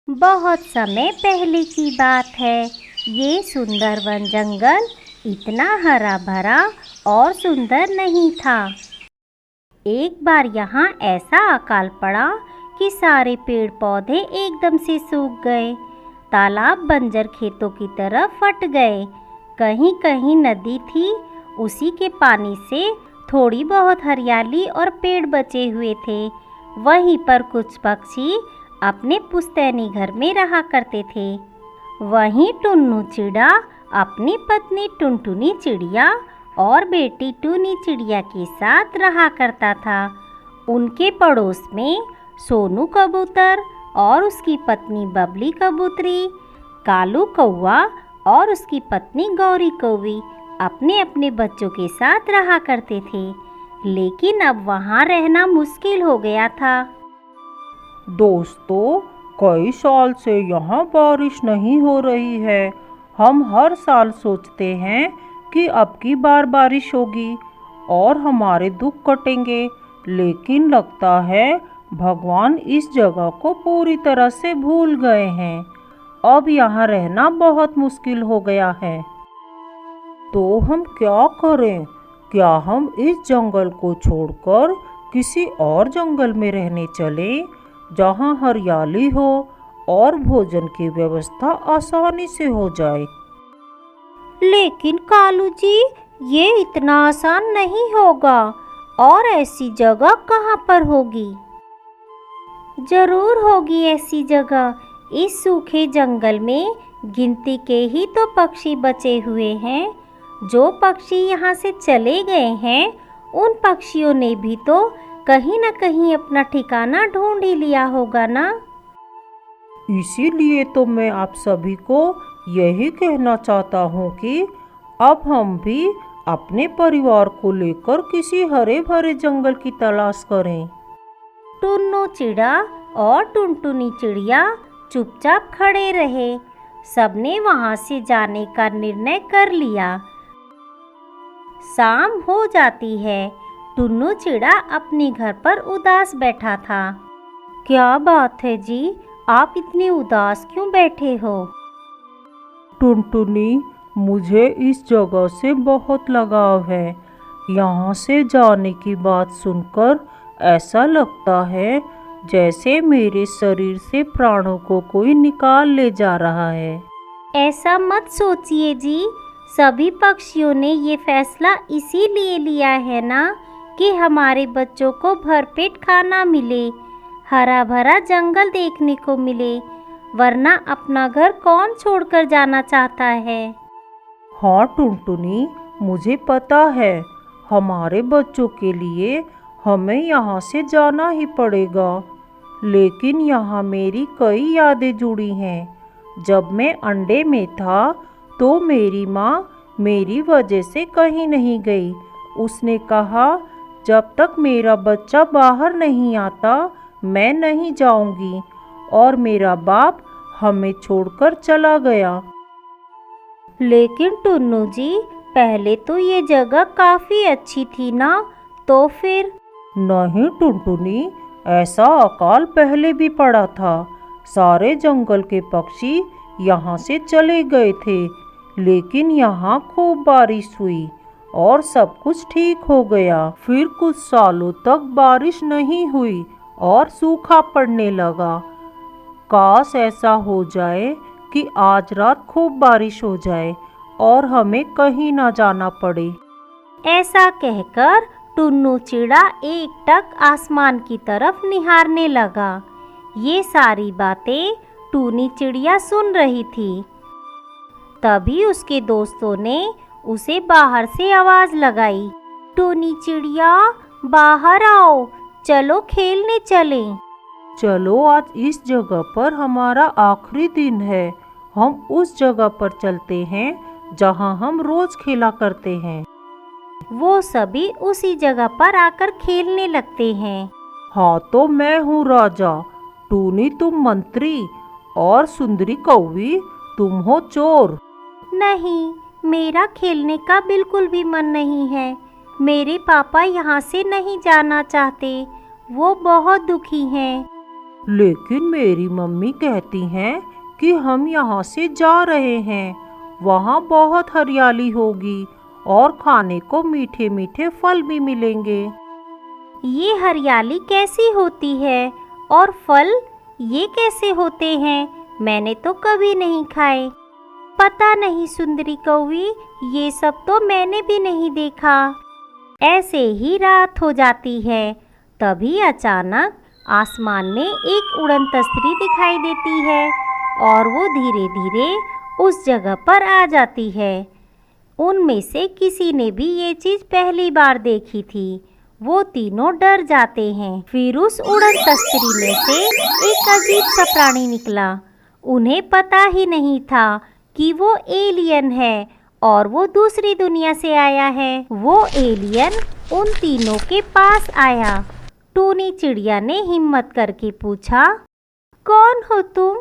बहुत समय पहले की बात है। ये सुंदर वन जंगल इतना हरा भरा और सुंदर नहीं था। एक बार यहाँ ऐसा अकाल पड़ा कि सारे पेड़ पौधे एकदम से सूख गए। तालाब बंजर खेतों की तरह फट गए। कहीं कहीं नदी थी, उसी के पानी से थोड़ी बहुत हरियाली और पेड़ बचे हुए थे। वहीं पर कुछ पक्षी अपने पुश्तैनी घर में रहा करते थे। वहीं टुन्नू चिड़ा अपनी पत्नी टुनटुनी चिड़िया और बेटी टूनी चिड़िया के साथ रहा करता था। उनके पड़ोस में सोनू कबूतर और उसकी पत्नी बबली कबूतरी, कालू कौवा और उसकी पत्नी गौरी कौवी अपने अपने बच्चों के साथ रहा करते थे। लेकिन अब वहाँ रहना मुश्किल हो गया था। दोस्तों, कई साल से यहाँ बारिश नहीं हो रही है। हम हर साल सोचते हैं कि अब की बार बारिश होगी और हमारे दुख कटेंगे, लेकिन लगता है भगवान इस जगह को पूरी तरह से भूल गए हैं। अब यहाँ रहना बहुत मुश्किल हो गया है। तो हम क्या करें? क्या हम इस जंगल को छोड़कर किसी और जंगल में रहने चलें, जहाँ हरियाली हो और भोजन की व्यवस्था आसानी से हो जाए? लेकिन कालू जी, ये इतना आसान नहीं होगा। और ऐसी जगह कहाँ पर होगी? जरूर होगी ऐसी जगह। इस सूखे जंगल में गिनती के ही तो पक्षी बचे हुए हैं। जो पक्षी यहाँ से चले गए हैं, उन पक्षियों ने भी तो कहीं न कहीं अपना ठिकाना ढूंढ ही लिया होगा ना। इसीलिए तो मैं आप सभी को यही कहना चाहता हूँ कि अब हम भी अपने परिवार को लेकर किसी हरे भरे जंगल की तलाश करें। टुन्नू चिड़ा और टुनटुनी चिड़िया चुपचाप खड़े रहे। सबने वहां से जाने का निर्णय कर लिया। शाम हो जाती है। टुन्नू चिड़ा अपने घर पर उदास बैठा था। क्या बात है जी, आप इतने उदास क्यों बैठे हो? टुनटुनी, मुझे इस जगह से बहुत लगाव है। यहाँ से जाने की बात सुनकर ऐसा लगता है जैसे मेरे शरीर से प्राणों को कोई निकाल ले जा रहा है। ऐसा मत सोचिए जी। सभी पक्षियों ने ये फैसला इसीलिए लिया है ना कि हमारे बच्चों को भरपेट खाना मिले, हरा भरा जंगल देखने को मिले। वरना अपना घर कौन छोड़कर जाना चाहता है? हाँ टुनटुनी, मुझे पता है। हमारे बच्चों के लिए हमें यहाँ से जाना ही पड़ेगा। लेकिन यहाँ मेरी कई यादें जुड़ी हैं। जब मैं अंडे में था तो मेरी माँ मेरी वजह से कहीं नहीं गई। उसने कहा, जब तक मेरा बच्चा बाहर नहीं आता मैं नहीं जाऊंगी। और मेरा बाप हमें छोड़कर चला गया। लेकिन टुन्नू जी, पहले तो ये जगह काफ़ी अच्छी थी ना, तो फिर? नहीं टुनटुनी, ऐसा अकाल पहले भी पड़ा था। सारे जंगल के पक्षी यहाँ से चले गए थे, लेकिन यहाँ खूब बारिश हुई और सब कुछ ठीक हो गया। फिर कुछ सालों तक बारिश नहीं हुई और सूखा पड़ने लगा। काश ऐसा हो जाए कि आज रात खूब बारिश हो जाए और हमें कहीं ना जाना पड़े। ऐसा कहकर टुन्नू चिड़ा एकटक आसमान की तरफ निहारने लगा। ये सारी बातें टूनी चिड़िया सुन रही थी। तभी उसके दोस्तों ने उसे बाहर से आवाज लगाई, टूनी चिड़िया, बाहर आओ, चलो खेलने चलें। चलो, आज इस जगह पर हमारा आखिरी दिन है। हम उस जगह पर चलते हैं जहां हम रोज खेला करते हैं। वो सभी उसी जगह पर आकर खेलने लगते हैं। हाँ, तो मैं हूँ राजा, टूनी तुम मंत्री और सुंदरी कौवी तुम हो चोर। नहीं, मेरा खेलने का बिल्कुल भी मन नहीं है। मेरे पापा यहाँ से नहीं जाना चाहते। वो बहुत दुखी हैं। लेकिन मेरी मम्मी कहती हैं कि हम यहाँ से जा रहे हैं, वहाँ बहुत हरियाली होगी और खाने को मीठे मीठे फल भी मिलेंगे। ये हरियाली कैसी होती है और फल ये कैसे होते हैं? मैंने तो कभी नहीं खाए। पता नहीं सुंदरी कौवी, ये सब तो मैंने भी नहीं देखा। ऐसे ही रात हो जाती है, तभी अचानक आसमान में एक उड़न तस्तरी दिखाई देती है और वो धीरे धीरे उस जगह पर आ जाती है। उनमें से किसी ने भी ये चीज़ पहली बार देखी थी। वो तीनों डर जाते हैं। फिर उस उड़न तस्तरी में से एक अजीब सा प्राणी निकला। उन्हें पता ही नहीं था कि वो एलियन है और वो दूसरी दुनिया से आया है। वो एलियन उन तीनों के पास आया। टूनी चिड़िया ने हिम्मत करके पूछा, कौन हो तुम?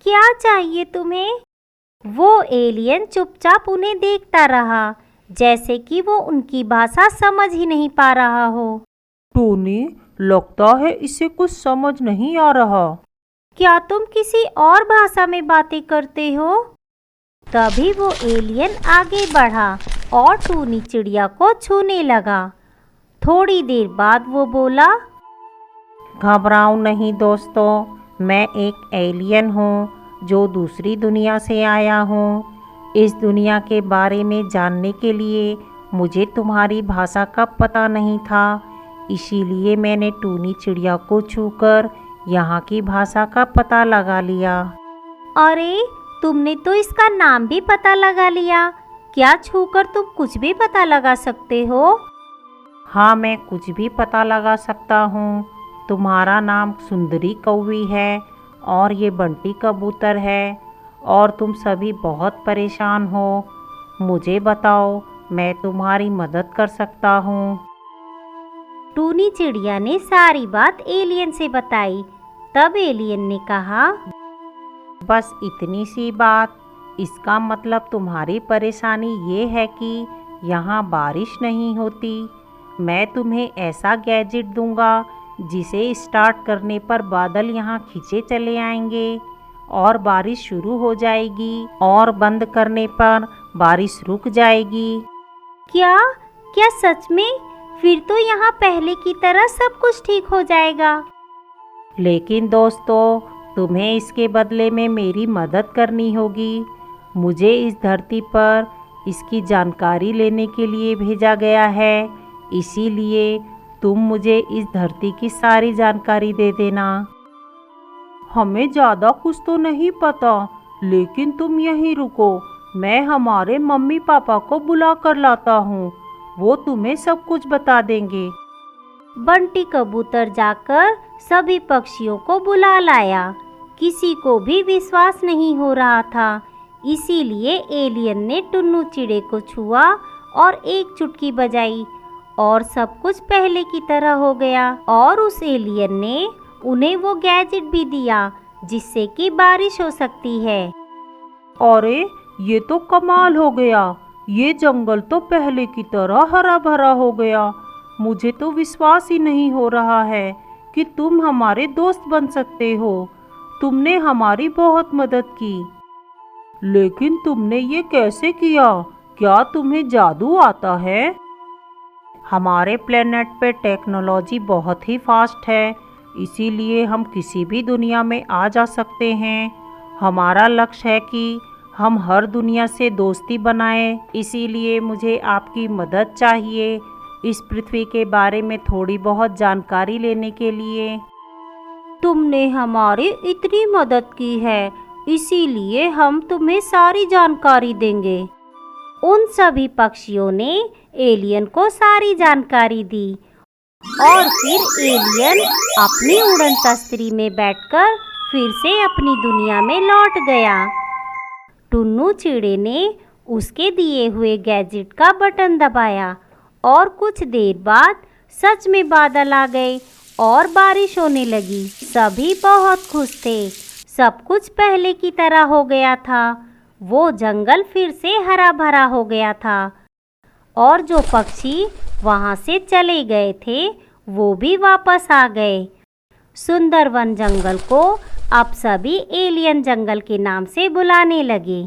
क्या चाहिए तुम्हें? वो एलियन चुपचाप उन्हें देखता रहा, जैसे कि वो उनकी भाषा समझ ही नहीं पा रहा हो। टूनी, लगता है इसे कुछ समझ नहीं आ रहा। क्या तुम किसी और भाषा में बातें करते हो? तभी वो एलियन आगे बढ़ा और टूनी चिड़िया को छूने लगा। थोड़ी देर बाद वो बोला, घबराओ नहीं दोस्तों, मैं एक एलियन हूँ जो दूसरी दुनिया से आया हूँ। इस दुनिया के बारे में जानने के लिए मुझे तुम्हारी भाषा का पता नहीं था, इसीलिए मैंने टूनी चिड़िया को छूकर यहाँ की भाषा का पता लगा लिया। अरे, तुमने तो इसका नाम भी पता लगा लिया। क्या छूकर तुम कुछ भी पता लगा सकते हो? हाँ, मैं कुछ भी पता लगा सकता हूँ। तुम्हारा नाम सुंदरी कौवी है और ये बंटी कबूतर है और तुम सभी बहुत परेशान हो। मुझे बताओ, मैं तुम्हारी मदद कर सकता हूँ। टूनी चिड़िया ने सारी बात एलियन से बताई। तब एलियन ने कहा, बस इतनी सी बात? इसका मतलब तुम्हारी परेशानी ये है कि यहाँ बारिश नहीं होती। मैं तुम्हें ऐसा गैजेट दूंगा जिसे स्टार्ट करने पर बादल यहाँ खींचे चले आएंगे और बारिश शुरू हो जाएगी और बंद करने पर बारिश रुक जाएगी। क्या क्या सच में? फिर तो यहाँ पहले की तरह सब कुछ ठीक हो जाएगा। लेकिन दोस्तों, तुम्हें इसके बदले में मेरी मदद करनी होगी। मुझे इस धरती पर इसकी जानकारी लेने के लिए भेजा गया है, इसीलिए तुम मुझे इस धरती की सारी जानकारी दे देना। हमें ज़्यादा कुछ तो नहीं पता, लेकिन तुम यहीं रुको, मैं हमारे मम्मी पापा को बुला कर लाता हूँ, वो तुम्हें सब कुछ बता देंगे। बंटी कबूतर जाकर सभी पक्षियों को बुला लाया। किसी को भी विश्वास नहीं हो रहा था, इसीलिए एलियन ने टुन्नू चिड़े को छुआ और एक चुटकी बजाई और सब कुछ पहले की तरह हो गया। और उस एलियन ने उन्हें वो गैजेट भी दिया जिससे कि बारिश हो सकती है। अरे, ये तो कमाल हो गया। ये जंगल तो पहले की तरह हरा भरा हो गया। मुझे तो विश्वास ही नहीं हो रहा है कि तुम हमारे दोस्त बन सकते हो। तुमने हमारी बहुत मदद की। लेकिन तुमने ये कैसे किया? क्या तुम्हें जादू आता है? हमारे प्लेनेट पे टेक्नोलॉजी बहुत ही फास्ट है, इसीलिए हम किसी भी दुनिया में आ जा सकते हैं। हमारा लक्ष्य है कि हम हर दुनिया से दोस्ती बनाएं, इसीलिए मुझे आपकी मदद चाहिए इस पृथ्वी के बारे में थोड़ी बहुत जानकारी लेने के लिए। तुमने हमारी इतनी मदद की है, इसीलिए हम तुम्हें सारी जानकारी देंगे। उन सभी पक्षियों ने एलियन को सारी जानकारी दी और फिर एलियन अपनी उड़न तस्तरी में बैठकर फिर से अपनी दुनिया में लौट गया। टुन्नू चिड़े ने उसके दिए हुए गैजेट का बटन दबाया और कुछ देर बाद सच में बादल आ गए और बारिश होने लगी। सभी बहुत खुश थे। सब कुछ पहले की तरह हो गया था। वो जंगल फिर से हरा भरा हो गया था और जो पक्षी वहाँ से चले गए थे वो भी वापस आ गए। सुंदरवन जंगल को अब सभी एलियन जंगल के नाम से बुलाने लगे।